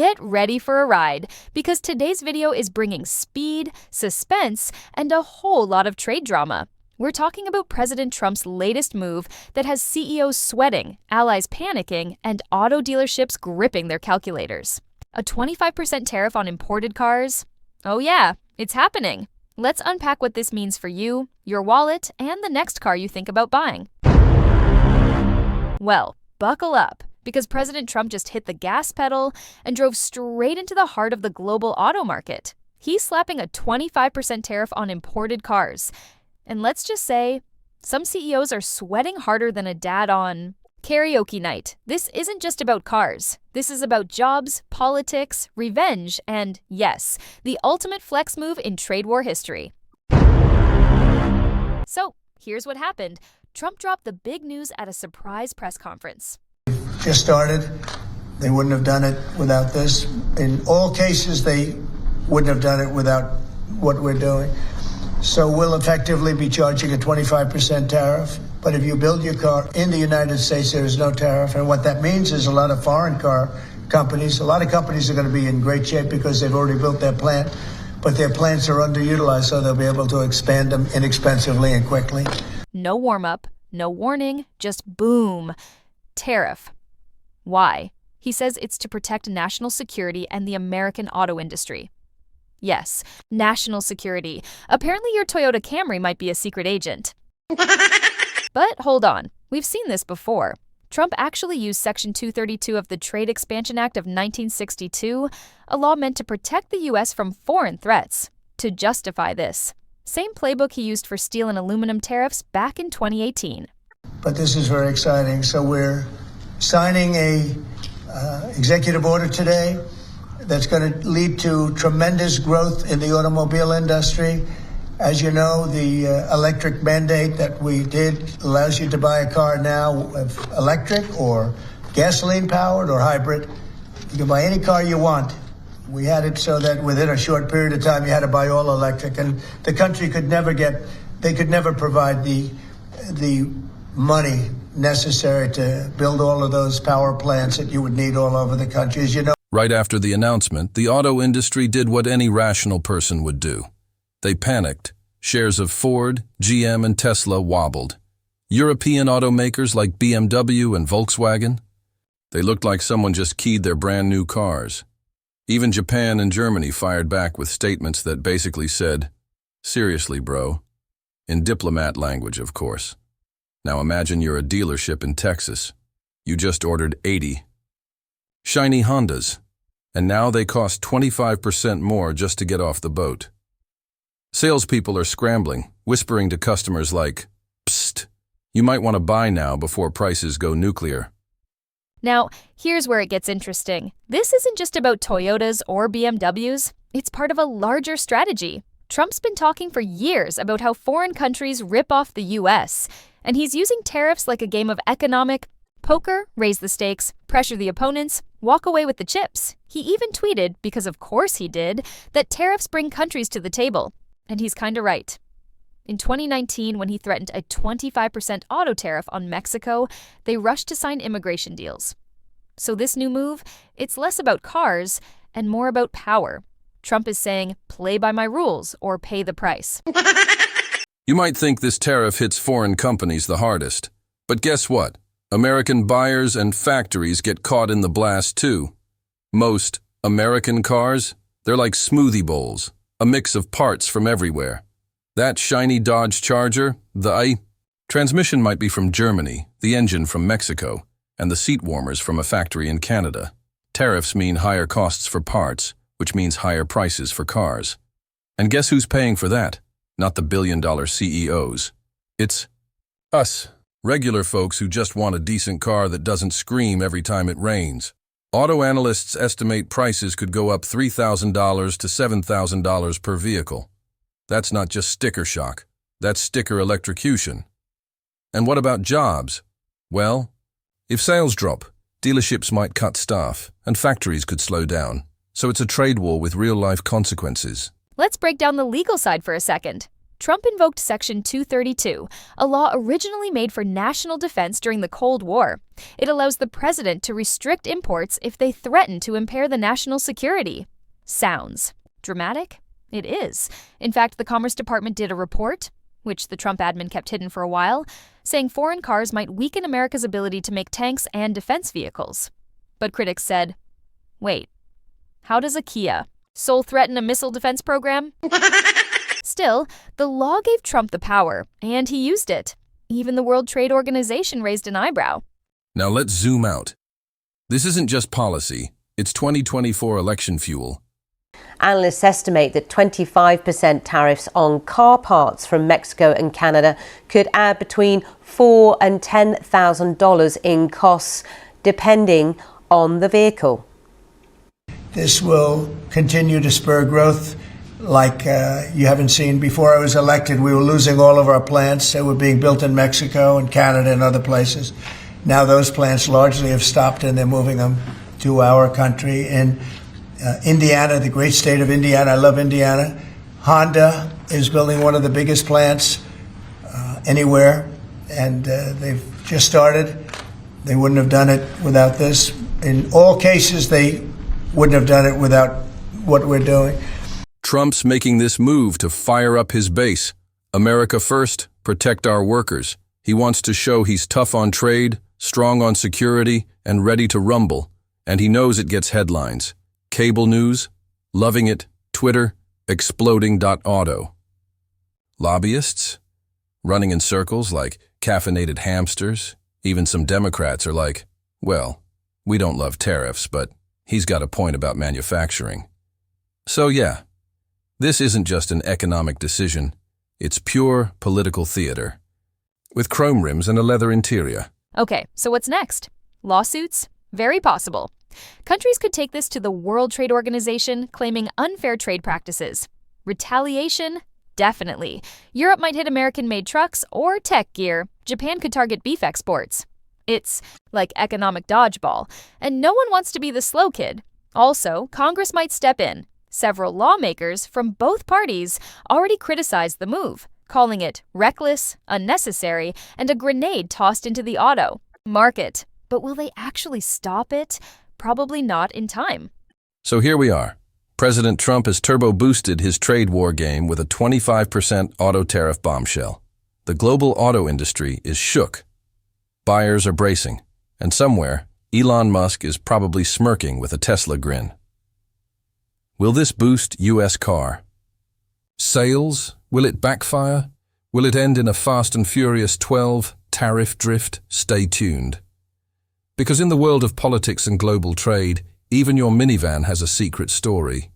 get ready for a ride, because today's video is bringing speed, suspense, and a whole lot of trade drama. We're talking about President Trump's latest move that has CEOs sweating, allies panicking, and auto dealerships gripping their calculators. A 25% tariff on imported cars? Oh yeah, it's happening. Let's unpack what this means for you, your wallet, and the next car you think about buying. Well, buckle up, because President Trump just hit the gas pedal and drove straight into the heart of the global auto market. He's slapping a 25% tariff on imported cars. And let's just say, some CEOs are sweating harder than a dad on karaoke night. This isn't just about cars. This is about jobs, politics, revenge, and yes, the ultimate flex move in trade war history. So, here's what happened. Trump dropped the big news at a surprise press conference. Just started. They wouldn't have done it without this. In all cases, they wouldn't have done it without what we're doing. So we'll effectively be charging a 25% tariff. But if you build your car in the United States, there is no tariff. And what that means is a lot of foreign car companies, a lot of companies are going to be in great shape because they've already built their plant, but their plants are underutilized, so they'll be able to expand them inexpensively and quickly. No warm-up, no warning, just boom. Tariff. Why? He says it's to protect national security and the American auto industry. Yes, national security. Apparently your Toyota Camry might be a secret agent. But hold on, we've seen this before. Trump actually used Section 232 of the Trade Expansion Act of 1962, a law meant to protect the U.S. from foreign threats, to justify this. Same playbook he used for steel and aluminum tariffs back in 2018. But this is very exciting. So we're signing a executive order today that's going to lead to tremendous growth in the automobile industry. As you know, the electric mandate that we did allows you to buy a car now with electric or gasoline-powered or hybrid. You can buy any car you want. We had it so that within a short period of time, you had to buy all electric, and the country could never provide the money necessary to build all of those power plants that you would need all over the country. As you know, right after the announcement, the auto industry did what any rational person would do. They panicked. Shares of Ford, GM, and Tesla wobbled. European automakers like BMW and Volkswagen, they looked like someone just keyed their brand new cars. Even Japan and Germany fired back with statements that basically said, "Seriously, bro." In diplomat language, of course. Now imagine you're a dealership in Texas. You just ordered 80 shiny Hondas, and now they cost 25% more just to get off the boat. Salespeople are scrambling, whispering to customers like, "Psst, you might want to buy now before prices go nuclear." Now, here's where it gets interesting. This isn't just about Toyotas or BMWs. It's part of a larger strategy. Trump's been talking for years about how foreign countries rip off the U.S., and he's using tariffs like a game of economic poker, raise the stakes, pressure the opponents, walk away with the chips. He even tweeted, because of course he did, that tariffs bring countries to the table. And he's kinda right. In 2019, when he threatened a 25% auto tariff on Mexico, they rushed to sign immigration deals. So this new move, it's less about cars and more about power. Trump is saying, play by my rules or pay the price. You might think this tariff hits foreign companies the hardest. But guess what? American buyers and factories get caught in the blast too. Most American cars, they're like smoothie bowls, a mix of parts from everywhere. That shiny Dodge Charger, the transmission might be from Germany, the engine from Mexico, and the seat warmers from a factory in Canada. Tariffs mean higher costs for parts, which means higher prices for cars. And guess who's paying for that? Not the billion-dollar CEOs. It's us, regular folks who just want a decent car that doesn't scream every time it rains. Auto analysts estimate prices could go up $3,000 to $7,000 per vehicle. That's not just sticker shock, that's sticker electrocution. And what about jobs? Well, if sales drop, dealerships might cut staff, and factories could slow down. So it's a trade war with real-life consequences. Let's break down the legal side for a second. Trump invoked Section 232, a law originally made for national defense during the Cold War. It allows the president to restrict imports if they threaten to impair the national security. Sounds dramatic? It is. In fact, the Commerce Department did a report, which the Trump admin kept hidden for a while, saying foreign cars might weaken America's ability to make tanks and defense vehicles. But critics said, wait, how does a Kia Seoul threaten a missile defense program? Still, the law gave Trump the power, and he used it. Even the World Trade Organization raised an eyebrow. Now let's zoom out. This isn't just policy, it's 2024 election fuel. Analysts estimate that 25% tariffs on car parts from Mexico and Canada could add between $4,000 and $10,000 in costs, depending on the vehicle. This will continue to spur growth like you haven't seen. Before I was elected, we were losing all of our plants. They were being built in Mexico and Canada and other places. Now those plants largely have stopped and they're moving them to our country. In Indiana, the great state of Indiana, I love Indiana. Honda is building one of the biggest plants anywhere, and they've just started. They wouldn't have done it without this. In all cases, they wouldn't have done it without what we're doing. Trump's making this move to fire up his base. America first, protect our workers. He wants to show he's tough on trade, strong on security, and ready to rumble. And he knows it gets headlines. Cable news, loving it, Twitter, exploding.auto. Lobbyists, running in circles like caffeinated hamsters. Even some Democrats are like, well, we don't love tariffs, but he's got a point about manufacturing. So yeah, this isn't just an economic decision. It's pure political theater. With chrome rims and a leather interior. Okay, so what's next? Lawsuits? Very possible. Countries could take this to the World Trade Organization, claiming unfair trade practices. Retaliation? Definitely. Europe might hit American-made trucks or tech gear. Japan could target beef exports. It's like economic dodgeball, and no one wants to be the slow kid. Also, Congress might step in. Several lawmakers from both parties already criticized the move, calling it reckless, unnecessary, and a grenade tossed into the auto market. But will they actually stop it? Probably not in time. So here we are. President Trump has turbo-boosted his trade war game with a 25% auto tariff bombshell. The global auto industry is shook. Buyers are bracing, and somewhere, Elon Musk is probably smirking with a Tesla grin. Will this boost U.S. car sales? Will it backfire? Will it end in a Fast and Furious 12 tariff drift? Stay tuned. Because in the world of politics and global trade, even your minivan has a secret story.